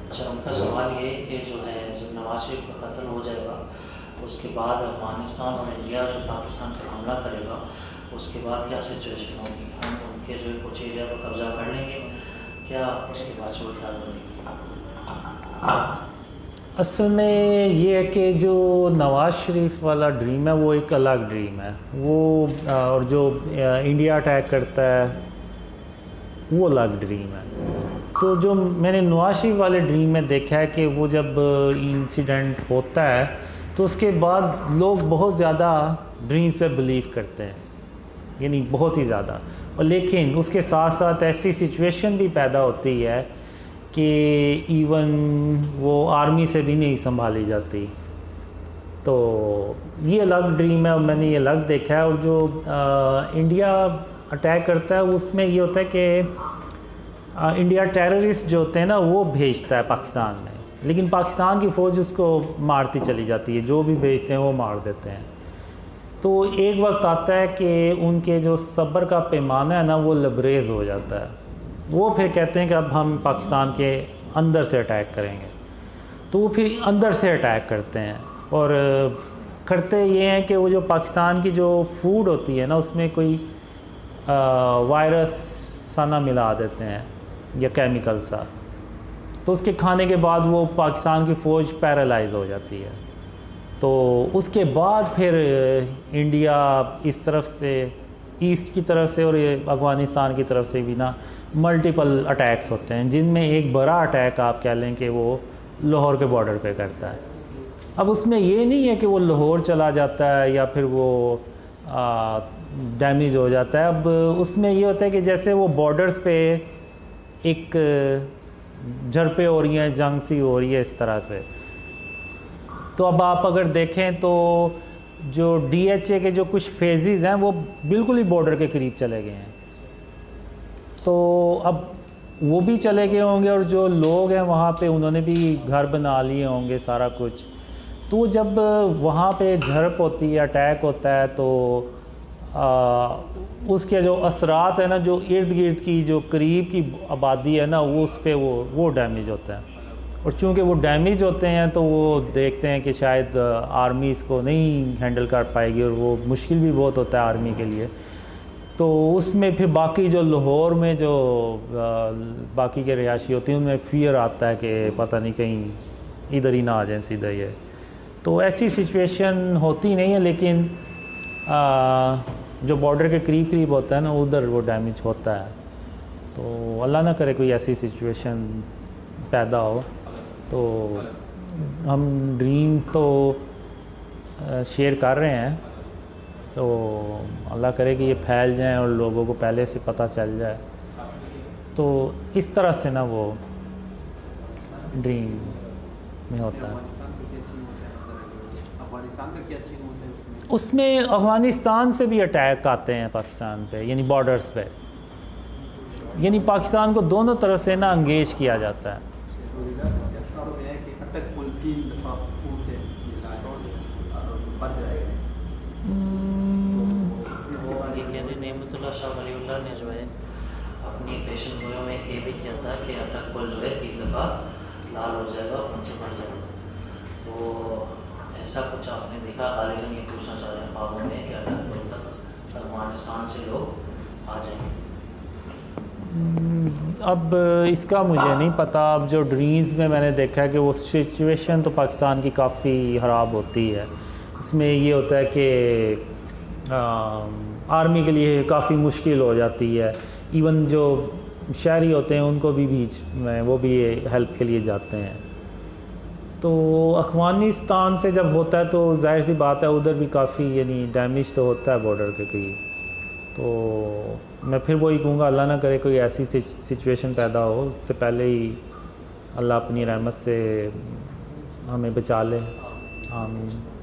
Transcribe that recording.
अच्छा, उनका सवाल ये है कि जो है जब नवाज शरीफ का कत्ल हो जाएगा तो उसके बाद अफगानिस्तान और इंडिया जो पाकिस्तान पर हमला करेगा उसके बाद क्या सिचुएशन होगी? हम उनके जो कुछ एरिया पर कब्जा कर लेंगे, क्या उसके बाद सूरत हाल बनेगी? असल में ये है कि जो नवाज़ शरीफ वाला ड्रीम है वो एक अलग ड्रीम है, वो और जो इंडिया अटैक करता है वो अलग ड्रीम है। तो जो मैंने नवाज़ शरीफ वाले ड्रीम में देखा है कि वो जब इंसिडेंट होता है तो उसके बाद लोग बहुत ज़्यादा ड्रीम्स पे बिलीव करते हैं, यानी बहुत ही ज़्यादा। और लेकिन उसके साथ साथ ऐसी सिचुएशन भी पैदा होती है कि इवन वो आर्मी से भी नहीं संभाली जाती। तो ये अलग ड्रीम है और मैंने ये अलग देखा है। और जो इंडिया अटैक करता है उसमें ये होता है कि इंडिया टेररिस्ट जो होते हैं ना वो भेजता है पाकिस्तान में, लेकिन पाकिस्तान की फ़ौज उसको मारती चली जाती है, जो भी भेजते हैं वो मार देते हैं। तो एक वक्त आता है कि उनके जो सब्र का पैमाना है ना वो लबरेज हो जाता है। वो फिर कहते हैं कि अब हम पाकिस्तान के अंदर से अटैक करेंगे, तो वो फिर अंदर से अटैक करते हैं। और करते ये हैं कि वो जो पाकिस्तान की जो फूड होती है ना उसमें कोई वायरस सा ना मिला देते हैं या केमिकल सा, तो उसके खाने के बाद वो पाकिस्तान की फ़ौज पैरालाइज हो जाती है। तो उसके बाद फिर इंडिया इस तरफ से, ईस्ट की तरफ से और ये अफ़गानिस्तान की तरफ से भी ना मल्टीपल अटैक्स होते हैं, जिनमें एक बड़ा अटैक आप कह लें कि वो लाहौर के बॉर्डर पे करता है। अब उसमें ये नहीं है कि वो लाहौर चला जाता है या फिर वो डैमेज हो जाता है। अब उसमें ये होता है कि जैसे वो बॉर्डर्स पे एक झड़पें हो रही हैं, जंग सी हो रही है इस तरह से। तो अब आप अगर देखें तो जो DHA के जो कुछ फेजेस हैं वो बिल्कुल ही बॉर्डर के करीब चले गए हैं, तो अब वो भी चले गए होंगे और जो लोग हैं वहाँ पे उन्होंने भी घर बना लिए होंगे सारा कुछ। तो जब वहाँ पे झड़प होती है, अटैक होता है, तो उसके जो असरात है ना, जो इर्द गिर्द की जो करीब की आबादी है ना वो उस पर वो डैमेज होता है। और चूँकि वो डैमेज होते हैं तो वो देखते हैं कि शायद आर्मी इसको नहीं हैंडल कर पाएगी और वो मुश्किल भी बहुत होता है आर्मी के लिए। तो उसमें फिर बाकी जो लाहौर में जो बाकी के रिहायशी होती हैं उनमें फ़ियर आता है कि पता नहीं कहीं इधर ही ना आ जाए सीधा ये। तो ऐसी सिचुएशन होती नहीं है, लेकिन जो बॉर्डर के करीब करीब होता है ना उधर वो डैमेज होता है। तो अल्लाह ना करे कोई ऐसी सिचुएशन पैदा हो। तो हम ड्रीम तो शेयर कर रहे हैं, तो अल्लाह करे कि ये फैल जाए और लोगों को पहले से पता चल जाए। तो इस तरह से ना वो ड्रीम में होता है। उसमें अफ़गानिस्तान से भी अटैक आते हैं पाकिस्तान पे, यानी बॉर्डर्स पे, यानी पाकिस्तान को दोनों तरफ से ना इंगेज किया जाता है। नेमतुल्लाह शाह वलीउल्लाह ने जो है अपनी पेशन गोइयों में ये भी किया था कि अटक पुल जो है 3 दफ़ा लाल हो जाएगा और उनसे बढ़ जाएगा। तो ऐसा कुछ आपने देखा? गालिबन ये पूछना चाह रहे हैं ख्वाबों में कि अटक पुल तक अफगानिस्तान से लोग आ जाएंगे। अब इसका मुझे नहीं पता। अब जो ड्रीम्स में मैंने देखा है कि वो सिचुएशन तो पाकिस्तान की काफ़ी ख़राब होती है। इसमें ये होता है कि आर्मी के लिए काफ़ी मुश्किल हो जाती है। इवन जो शहरी होते हैं उनको भी बीच में वो भी हेल्प के लिए जाते हैं। तो अफ़गानिस्तान से जब होता है तो जाहिर सी बात है उधर भी काफ़ी यानी डैमेज तो होता है बॉर्डर के करीब। तो मैं फिर वही कहूँगा अल्लाह ना करे कोई ऐसी सिचुएशन पैदा हो, उससे पहले ही अल्लाह अपनी रहमत से हमें बचा ले। आमीन।